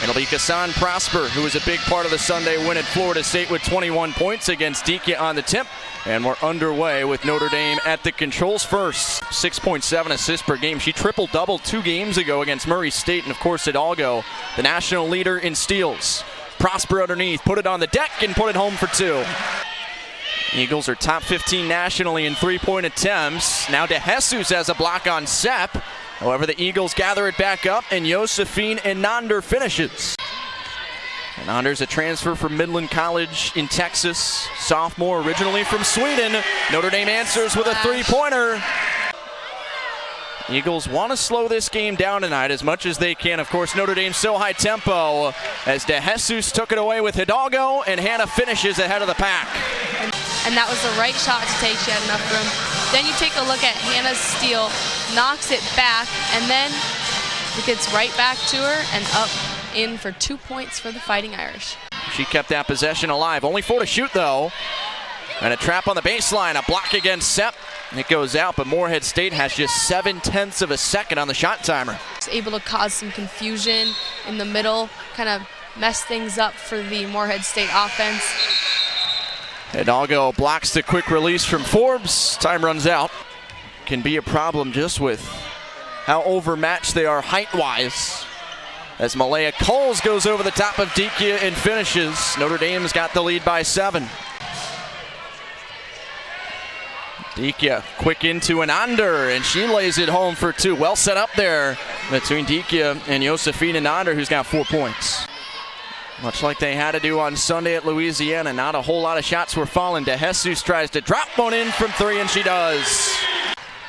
It'll be Cassandre Prosper, who was a big part of the Sunday win at Florida State with 21 points against Dike on the tip. And we're underway with Notre Dame at the controls first. 6.7 assists per game. She triple-doubled 2 games ago against Morehead State, and of course Hidalgo, the national leader in steals. Prosper underneath, put it on the deck and put it home for 2. Eagles are top 15 nationally in 3-point attempts. Now de Jesus has a block on Sepp. However, the Eagles gather it back up, and Josephine Enander finishes. Enander's a transfer from Midland College in Texas. Sophomore, originally from Sweden. Notre Dame answers with a 3-pointer. Eagles want to slow this game down tonight as much as they can. Of course, Notre Dame's so high tempo as de Jesus took it away with Hidalgo, and Hannah finishes ahead of the pack. And that was the right shot to take. She had enough room. Then you take a look at Hannah's steal, knocks it back, and then it gets right back to her and up in for 2 points for the Fighting Irish. She kept that possession alive. Only 4 to shoot, though. And a trap on the baseline, a block against Sepp. It goes out, but Morehead State has just 0.7 of a second on the shot timer. It's able to cause some confusion in the middle, kind of mess things up for the Morehead State offense. Hidalgo blocks the quick release from Forbes. Time runs out. Can be a problem just with how overmatched they are height-wise. As Malaya Coles goes over the top of Dike and finishes. Notre Dame's got the lead by 7. Dike quick into an under, and she lays it home for 2. Well set up there between Dike and Josephine Enander, who's got 4 points. Much like they had to do on Sunday at Louisiana, not a whole lot of shots were falling. De Jesus tries to drop one in from 3, and she does.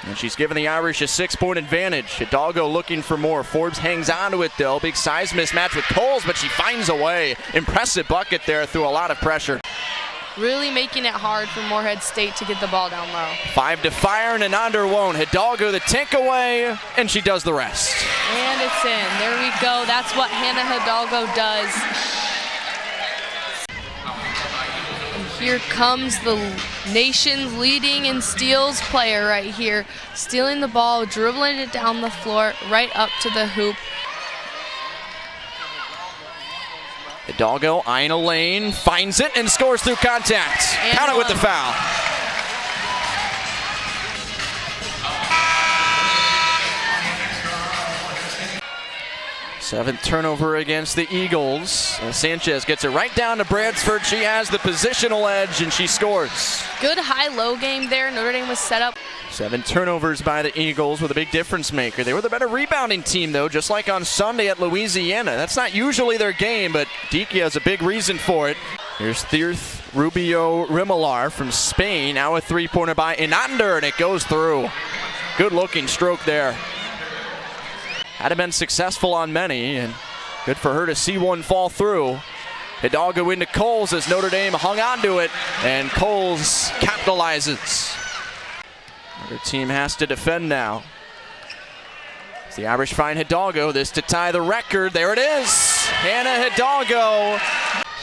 And she's given the Irish a 6-point advantage. Hidalgo looking for more. Forbes hangs on to it, though. Big size mismatch with Coles, but she finds a way. Impressive bucket there through a lot of pressure. Really making it hard for Morehead State to get the ball down low. 5 to fire, and Enander won't. Hidalgo the take away, and she does the rest. And it's in. There we go. That's what Hannah Hidalgo does. And here comes the nation's leading in steals player right here. Stealing the ball, dribbling it down the floor, right up to the hoop. Hidalgo eyeing a lane, finds it, and scores through contact. And count it with the foul. Seventh turnover against the Eagles. And Sanchez gets it right down to Bradsford. She has the positional edge, and she scores. Good high-low game there. Notre Dame was set up. 7 turnovers by the Eagles with a big difference maker. They were the better rebounding team, though, just like on Sunday at Louisiana. That's not usually their game, but Dike has a big reason for it. Here's Thirth Rubio Rimalar from Spain. Now a 3-pointer by Enander, and it goes through. Good-looking stroke there. Had been successful on many, and good for her to see one fall through. Hidalgo into Coles as Notre Dame hung on to it, and Coles capitalizes. Her team has to defend now. As the Irish find Hidalgo, this to tie the record. There it is, Hannah Hidalgo.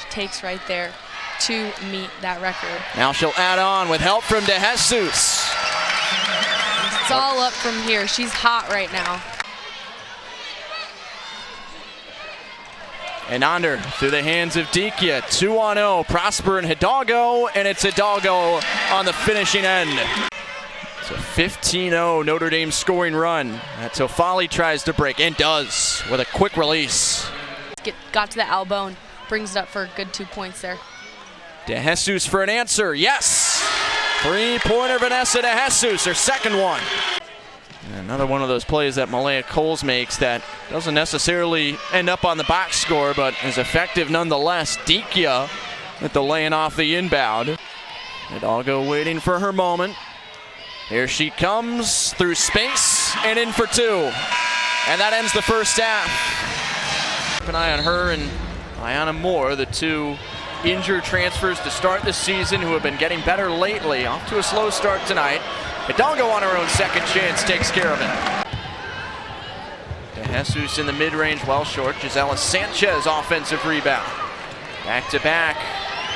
She takes right there to meet that record. Now she'll add on with help from de Jesus. It's all up from here. She's hot right now. Enander through the hands of Dike. 2-on-0, Prosper and Hidalgo, and it's Hidalgo on the finishing end. It's a 15-0 Notre Dame scoring run that Tofali tries to break, and does with a quick release. Got to the elbow and brings it up for a good 2 points there. De Jesus for an answer, yes! 3-pointer Vanessa de Jesus, her second one. And another one of those plays that Malaya Coles makes that doesn't necessarily end up on the box score, but is effective nonetheless. Dike with the laying off the inbound. Hidalgo waiting for her moment. Here she comes through space and in for 2. And that ends the first half. Keep an eye on her and Ayana Moore, the 2 injured transfers to start the season who have been getting better lately. Off to a slow start tonight. Hidalgo on her own second chance takes care of it. De Jesus in the mid-range, well short. Gisela Sanchez offensive rebound. Back-to-back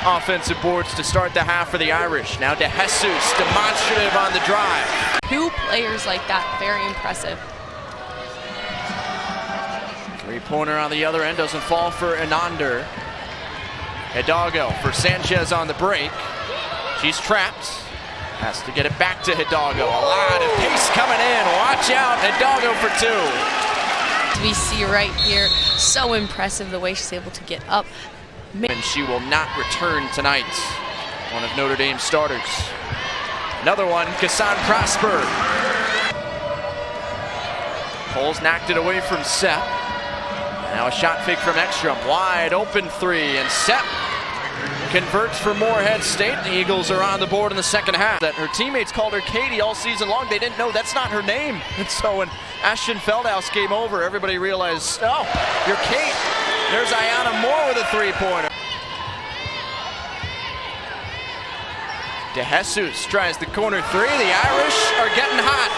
offensive boards to start the half for the Irish. Now de Jesus demonstrative on the drive. 2 players like that, very impressive. Three-pointer on the other end doesn't fall for Anander. Hidalgo for Sanchez on the break. She's trapped. Has to get it back to Hidalgo. A lot of pace coming in. Watch out, Hidalgo for two. We see right here, so impressive the way she's able to get up. And she will not return tonight. One of Notre Dame's starters. Another one, Cassandre Prosper. Coles knocked it away from Sepp. Now a shot fake from Ekstrom. Wide open three, and Sepp converts for Morehead State. The Eagles are on the board in the second half. That her teammates called her Katie all season long. They didn't know that's not her name. And so when Ashton Feldhaus came over, everybody realized, oh, you're Kate. There's Ayanna Moore with a three-pointer. De Jesus tries the corner three. The Irish are getting hot.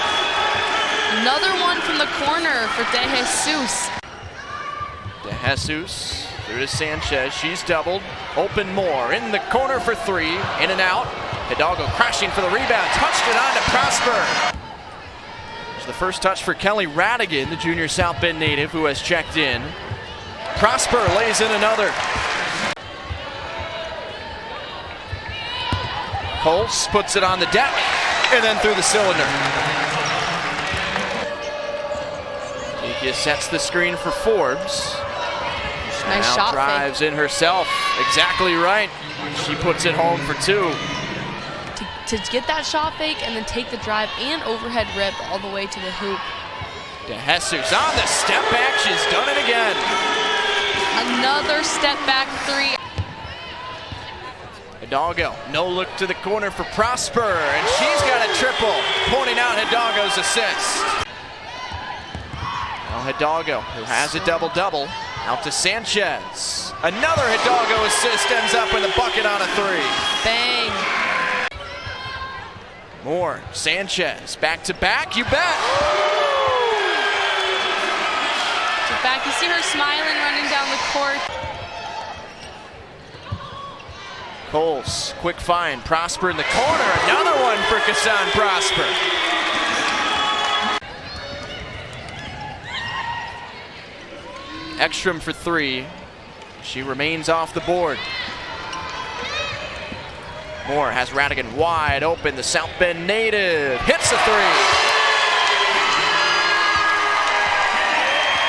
Another one from the corner for De Jesus. De Jesus through to Sanchez. She's doubled. Open Moore in the corner for three. In and out. Hidalgo crashing for the rebound. Touched it on to Prosper. It's the first touch for Kelly Radigan, the junior South Bend native who has checked in. Prosper lays in another. Coles puts it on the deck and then through the cylinder. He sets the screen for Forbes. Nice now shot drives fake. In herself. Exactly right. She puts it home for two. To get that shot fake and then take the drive and overhead rip all the way to the hoop. De Jesus on the step back. She's done it again. Another step back three. Hidalgo, no look to the corner for Prosper, and she's got a triple, pointing out Hidalgo's assist. Now Hidalgo, who has a double-double, out to Sanchez. Another Hidalgo assist, ends up with a bucket on a three. Bang. Moore, Sanchez, back-to-back, you bet. Back, you see her smiling, running down the court. Coles, quick find, Prosper in the corner, another one for Cassandre Prosper. Ekstrom for three. She remains off the board. Moore has Radigan wide open. The South Bend native hits a three.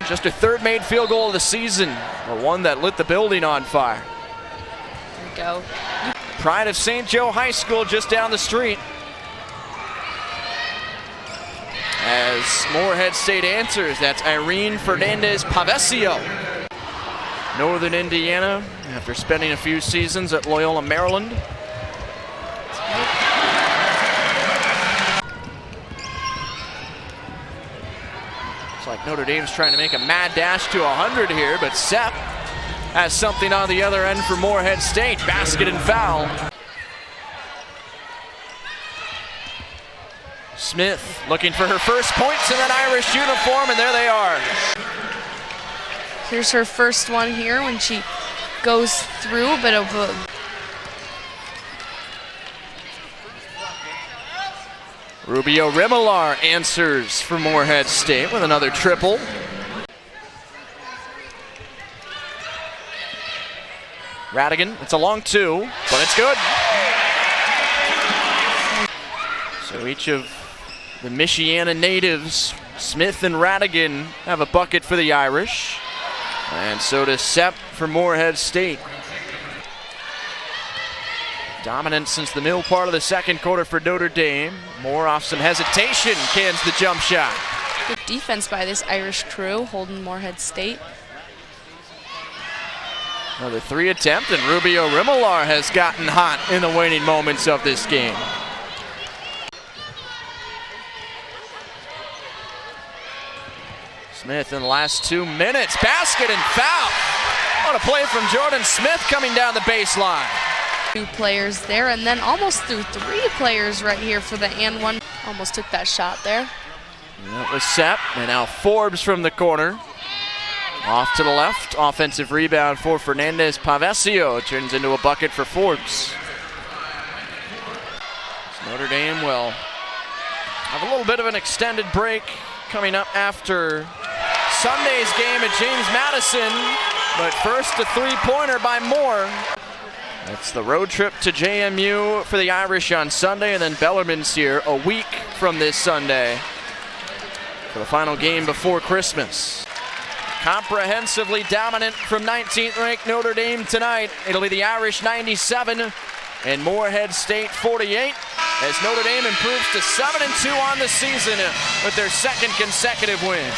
Just her third made field goal of the season, the one that lit the building on fire. There we go. Pride of St. Joe High School just down the street. As Morehead State answers, that's Irene Fernandez-Pavesio. Northern Indiana, after spending a few seasons at Loyola, Maryland. It's like Notre Dame's trying to make a mad dash to 100 here, but Sepp has something on the other end for Morehead State. Basket and foul. Smith looking for her first points in that Irish uniform, and there they are. Here's her first one here when she goes through a bit of a... Rubio Rimmelar answers for Morehead State with another triple. Radigan, it's a long two, but it's good. So each of the Michiana natives, Smith and Radigan, have a bucket for the Irish. And so does Sepp for Morehead State. Dominant since the middle part of the second quarter for Notre Dame. Moore off some hesitation, cans the jump shot. Good defense by this Irish crew, holding Morehead State. Another three attempt, and Rubio Rimmelar has gotten hot in the waning moments of this game. Smith in the last 2 minutes, basket and foul. What a play from Jordan Smith coming down the baseline. Two players there, and then almost through three players right here for the and one. Almost took that shot there. That was Sepp, and now Forbes from the corner. Off to the left, offensive rebound for Fernandez-Pavesio. Turns into a bucket for Forbes. So Notre Dame will have a little bit of an extended break coming up after Sunday's game at James Madison, but first a three-pointer by Moore. That's the road trip to JMU for the Irish on Sunday, and then Bellarmine's here a week from this Sunday for the final game before Christmas. Comprehensively dominant from 19th ranked Notre Dame tonight. It'll be the Irish 97 and Morehead State 48 as Notre Dame improves to 7-2 on the season with their second consecutive win.